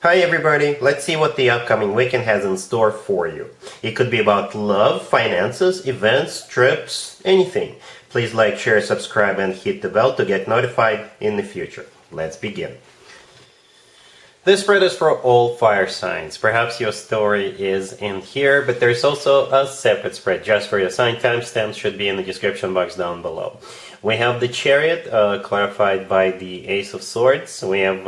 Hi everybody, let's see what the upcoming weekend has in store for you. It could be about love, finances, events, trips, anything. Please like, share, subscribe and hit the bell to get notified in the future. Let's begin. This spread is for all fire signs. Perhaps your story is in here, but there's also a separate spread just for your sign. Timestamps should be in the description box down below. We have the Chariot, clarified by the Ace of Swords. We have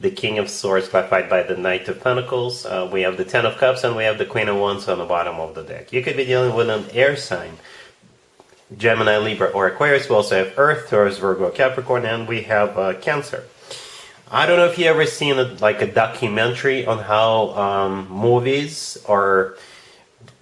the King of Swords, clarified by the Knight of Pentacles. We have the Ten of Cups, and we have the Queen of Wands on the bottom of the deck. You could be dealing with an air sign, Gemini, Libra, or Aquarius. We also have Earth, Taurus, Virgo, Capricorn, and we have Cancer. I don't know if you ever seen a documentary on how movies are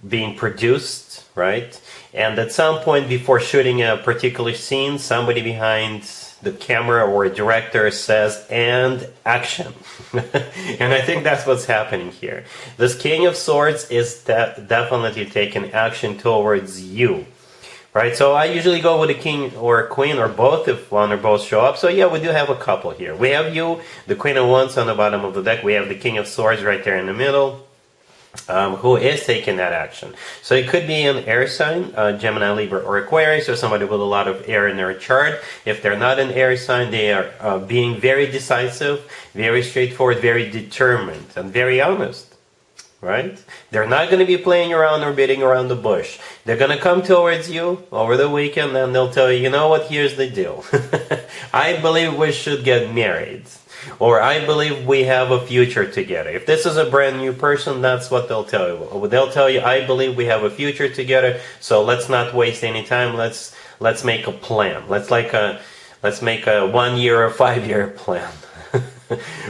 being produced, right? And at some point before shooting a particular scene, somebody behind the camera or a director says, and action. And I think that's what's happening here. This King of Swords is definitely taking action towards you. Right, so I usually go with a king or a queen or both if one or both show up. So yeah, we do have a couple here. We have you, the Queen of Wands on the bottom of the deck. We have the King of Swords right there in the middle, who is taking that action. So it could be an air sign, Gemini, Libra, or Aquarius, or somebody with a lot of air in their chart. If they're not an air sign, they are being very decisive, very straightforward, very determined, and very honest. Right? They're not going to be playing around or beating around the bush. They're going to come towards you over the weekend and they'll tell you, you know what, here's the deal. I believe we should get married. Or I believe we have a future together. If this is a brand new person, that's what they'll tell you. They'll tell you, I believe we have a future together, so let's not waste any time. Let's make a plan. Let's make a 1 year or 5 year plan.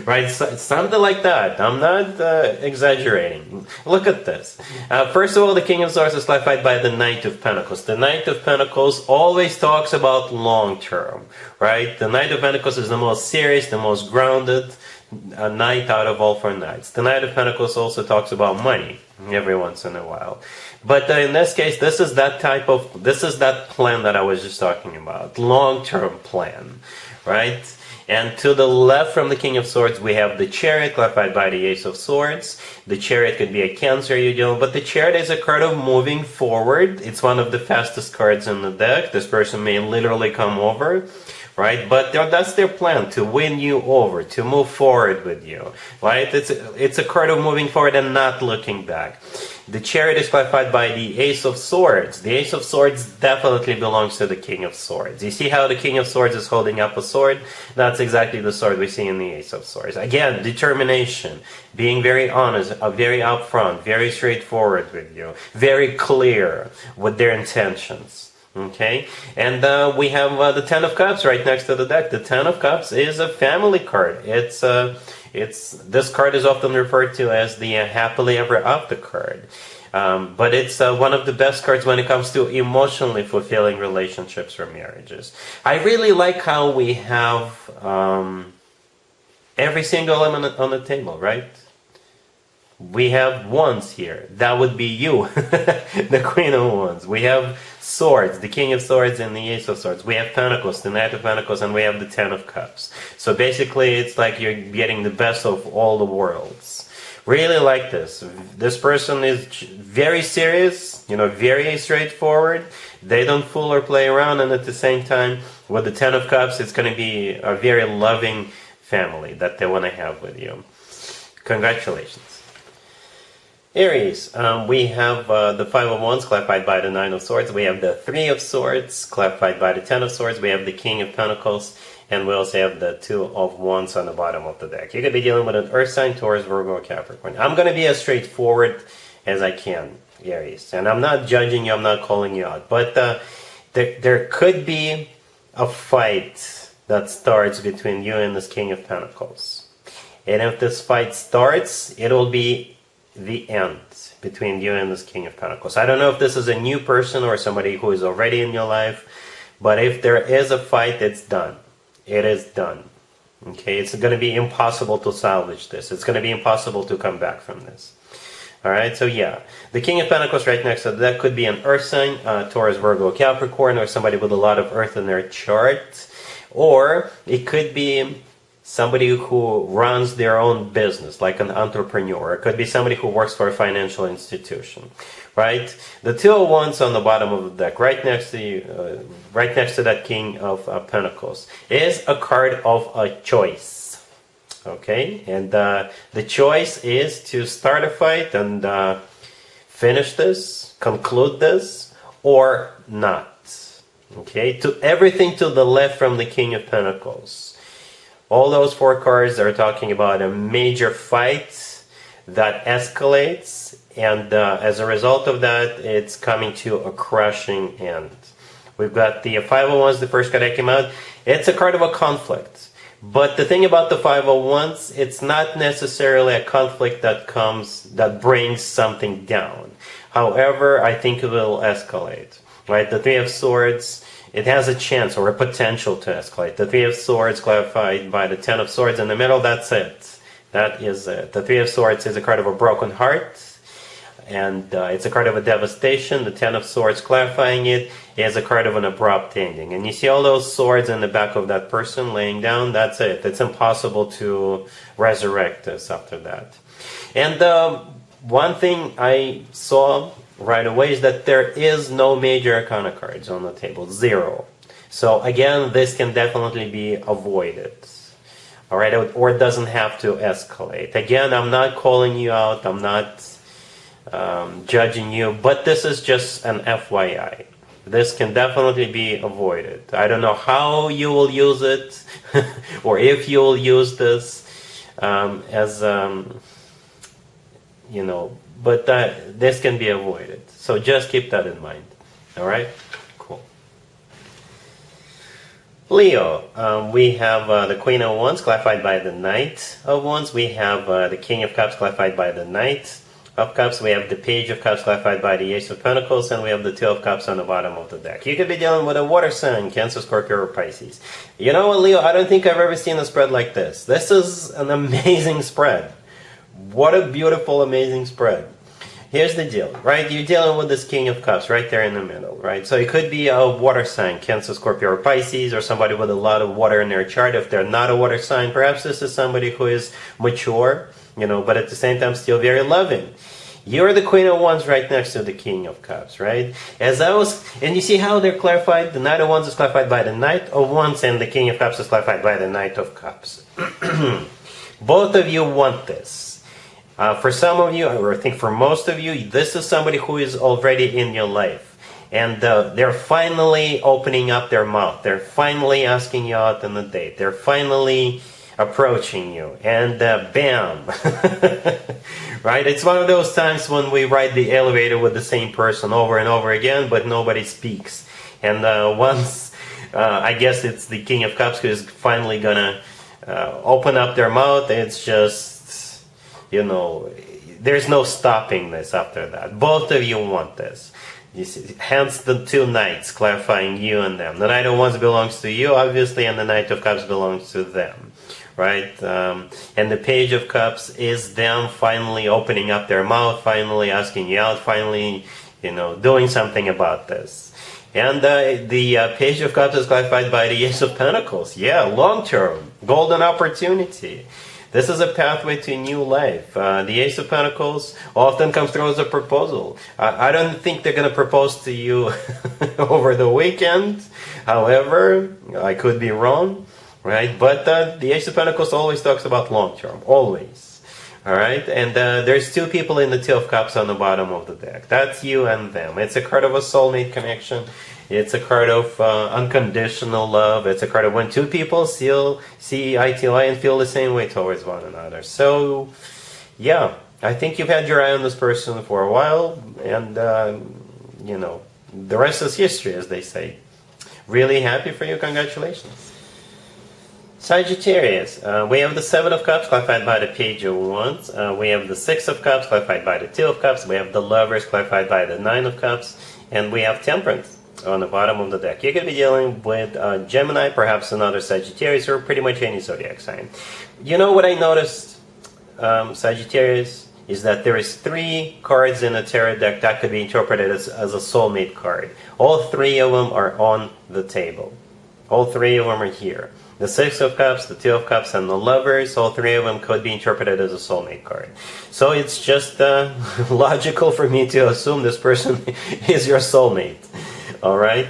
Right, something like that. I'm not exaggerating. Look at this. First of all, the King of Swords is clarified by the Knight of Pentacles. The Knight of Pentacles always talks about long term, right? The Knight of Pentacles is the most serious, the most grounded knight out of all four knights. The Knight of Pentacles also talks about money every once in a while. But in this case, this is that plan that I was just talking about. Long-term plan, right? And to the left from the King of Swords, we have the Chariot, clarified by the Ace of Swords. The Chariot could be a Cancer you're dealing, but the Chariot is a card of moving forward. It's one of the fastest cards in the deck. This person may literally come over, right? But that's their plan, to win you over, to move forward with you, right? It's a card of moving forward and not looking back. The Chariot is clarified by the Ace of Swords. The Ace of Swords definitely belongs to the King of Swords. You see how the King of Swords is holding up a sword? That's exactly the sword we see in the Ace of Swords. Again, determination, being very honest, very upfront, very straightforward with you, very clear with their intentions. Okay, and we have the Ten of Cups right next to the deck. The Ten of Cups is a family card. This card is often referred to as the happily ever after card, but it's one of the best cards when it comes to emotionally fulfilling relationships or marriages. I really like how we have every single element on the table, right? We have Wands here. That would be you, the Queen of Wands. We have Swords, the King of Swords and the Ace of Swords. We have Pentacles, the Knight of Pentacles, and we have the Ten of Cups. So basically, it's like you're getting the best of all the worlds. Really like this. This person is very serious, very straightforward. They don't fool or play around, and at the same time, with the Ten of Cups, it's going to be a very loving family that they want to have with you. Congratulations. Aries, we have the Five of Wands clarified by the Nine of Swords. We have the Three of Swords clarified by the Ten of Swords. We have the King of Pentacles. And we also have the Two of Wands on the bottom of the deck. You could be dealing with an Earth sign, Taurus, Virgo, or Capricorn. I'm going to be as straightforward as I can, Aries. And I'm not judging you. I'm not calling you out. But there could be a fight that starts between you and this King of Pentacles. And if this fight starts, it will be the end between you and this King of Pentacles. I don't know if this is a new person or somebody who is already in your life, but if there is a fight, it's done. It is done. Okay, it's going to be impossible to salvage this. It's going to be impossible to come back from this. Alright, so yeah, the King of Pentacles right next to that could be an Earth sign, Taurus, Virgo, Capricorn, or somebody with a lot of Earth in their chart. Or it could be somebody who runs their own business, like an entrepreneur. It could be somebody who works for a financial institution, right? The Two of Wands on the bottom of the deck, right next to you, right next to that King of Pentacles, is a card of a choice. Okay, and the choice is to start a fight and finish this, conclude this, or not. Okay, to everything to the left from the King of Pentacles. All those four cards are talking about a major fight that escalates, and as a result of that, it's coming to a crushing end. We've got the Five of Wands, the first card that came out. It's a card of a conflict. But the thing about the Five of Wands, it's not necessarily a conflict that brings something down. However, I think it will escalate. Right? The Three of Swords, it has a chance or a potential to escalate. The Three of Swords clarified by the Ten of Swords in the middle, that's it. That is it. The Three of Swords is a card of a broken heart, and it's a card of a devastation. The Ten of Swords clarifying it is a card of an abrupt ending. And you see all those swords in the back of that person laying down, that's it. It's impossible to resurrect this after that. And one thing I saw right away is that there is no major arcana cards on the table, zero. So again, this can definitely be avoided. All right, or it doesn't have to escalate. Again, I'm not calling you out, I'm not judging you, but this is just an FYI. This can definitely be avoided. I don't know how you will use it, or if you will use this as you know, but this can be avoided. So just keep that in mind. All right? Cool. Leo, we have the Queen of Wands clarified by the Knight of Wands. We have the King of Cups clarified by the Knight of Cups. We have the Page of Cups clarified by the Ace of Pentacles. And we have the Two of Cups on the bottom of the deck. You could be dealing with a water sign, Cancer, Scorpio, or Pisces. You know what, Leo? I don't think I've ever seen a spread like this. This is an amazing spread. What a beautiful, amazing spread. Here's the deal, right? You're dealing with this King of Cups right there in the middle, right? So it could be a water sign, Cancer, Scorpio, or Pisces, or somebody with a lot of water in their chart. If they're not a water sign, perhaps this is somebody who is mature, you know, but at the same time still very loving. You're the Queen of Wands right next to the King of Cups, right? And you see how they're clarified? The Knight of Wands is clarified by the Knight of Wands, and the King of Cups is clarified by the Knight of Cups. Both of you want this. For some of you, or I think for most of you, this is somebody who is already in your life. And they're finally opening up their mouth. They're finally asking you out on a date. They're finally approaching you. And bam! Right? It's one of those times when we ride the elevator with the same person over and over again, but nobody speaks. And once, I guess it's the King of Cups who is finally gonna open up their mouth, it's just, you know, there's no stopping this after that. Both of you want this. You see, hence the two Knights clarifying you and them. The Knight of Wands belongs to you, obviously, and the Knight of Cups belongs to them, right? And the Page of Cups is them finally opening up their mouth, finally asking you out, finally, you know, doing something about this. And the Page of Cups is clarified by the Ace of Pentacles. Yeah, long-term, golden opportunity. This is a pathway to a new life. The Ace of Pentacles often comes through as a proposal. I don't think they're going to propose to you over the weekend. However, I could be wrong, right? But the Ace of Pentacles always talks about long-term, always. All right? And there's two people in the Two of Cups on the bottom of the deck. That's you and them. It's a card of a soulmate connection. It's a card of unconditional love. It's a card of when two people see eye to eye and feel the same way towards one another. So, yeah, I think you've had your eye on this person for a while, and, you know, the rest is history, as they say. Really happy for you. Congratulations. Sagittarius, we have the Seven of Cups clarified by the Page of Wands. We have the Six of Cups clarified by the Two of Cups. We have the Lovers clarified by the Nine of Cups. And we have Temperance on the bottom of the deck. You could be dealing with Gemini, perhaps another Sagittarius, or pretty much any zodiac sign. You know what I noticed, Sagittarius, is that there is 3 cards in a tarot deck that could be interpreted as a soulmate card. All 3 of them are on the table. All 3 of them are here. The Six of Cups, the Two of Cups, and the Lovers, all three of them could be interpreted as a soulmate card. So it's just logical for me to assume this person is your soulmate. Alright?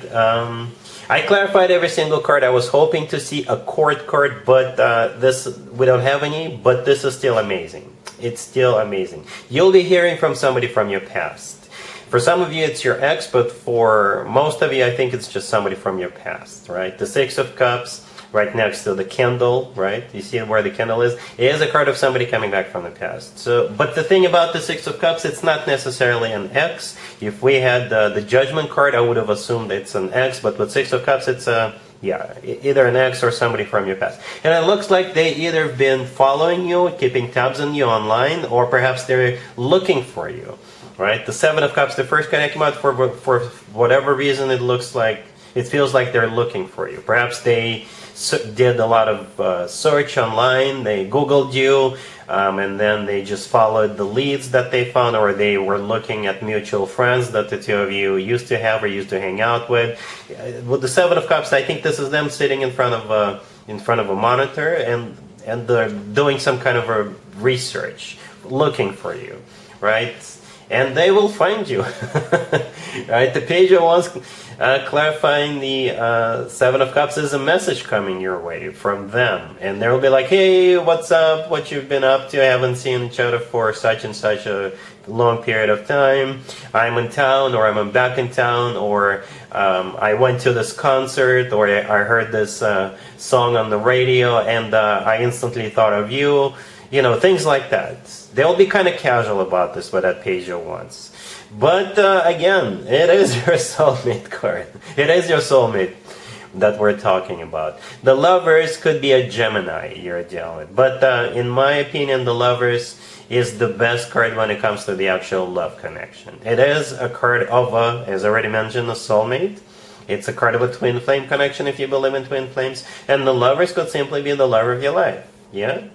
I clarified every single card. I was hoping to see a court card, but we don't have any, but this is still amazing. It's still amazing. You'll be hearing from somebody from your past. For some of you, it's your ex, but for most of you, I think it's just somebody from your past, right? The Six of Cups, right next to the candle, right? You see where the candle is? It is a card of somebody coming back from the past. So, but the thing about the Six of Cups, it's not necessarily an ex. If we had the Judgment card, I would have assumed it's an ex, but with Six of Cups, it's either an ex or somebody from your past. And it looks like they either been following you, keeping tabs on you online, or perhaps they're looking for you, right? The Seven of Cups, the first card that came out, for whatever reason, it feels like they're looking for you. Perhaps they did a lot of search online, they Googled you, and then they just followed the leads that they found, or they were looking at mutual friends that the two of you used to have or used to hang out with. With the Seven of Cups, I think this is them sitting in front of a monitor, and they're doing some kind of a research, looking for you, right? And they will find you. Right? The Page of Wands clarifying the Seven of Cups is a message coming your way from them. And they'll be like, hey, what's up? What you've been up to? I haven't seen each other for such and such a long period of time. I'm in town, or I'm back in town, or I went to this concert, or I heard this song on the radio, and I instantly thought of you. You know, things like that. They'll be kind of casual about this with that Page of Wands. But again, it is your soulmate card. It is your soulmate that we're talking about. The Lovers could be a Gemini you're dealing with. But in my opinion, the Lovers is the best card when it comes to the actual love connection. It is a card of as I already mentioned, a soulmate. It's a card of a twin flame connection if you believe in twin flames. And the Lovers could simply be the lover of your life. Yeah?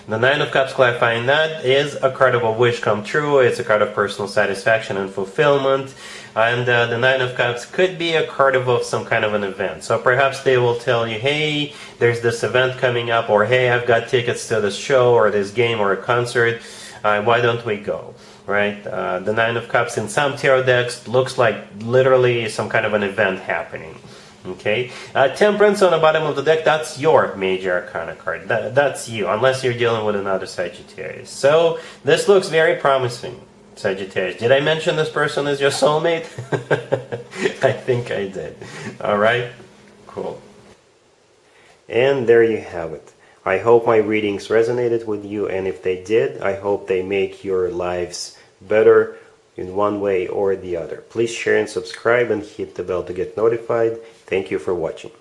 The Nine of Cups, clarifying that, is a card of a wish come true. It's a card of personal satisfaction and fulfillment. And the Nine of Cups could be a card of some kind of an event. So perhaps they will tell you, hey, there's this event coming up, or hey, I've got tickets to this show or this game or a concert. Why don't we go? Right? The Nine of Cups in some tarot decks looks like literally some kind of an event happening. Okay, Temperance on the bottom of the deck, that's your major arcana card. That's you, unless you're dealing with another Sagittarius. So this looks very promising, Sagittarius. Did I mention this person is your soulmate? I think I did. Alright, cool. And there you have it. I hope my readings resonated with you, and if they did, I hope they make your lives better in one way or the other. Please share and subscribe and hit the bell to get notified. Thank you for watching.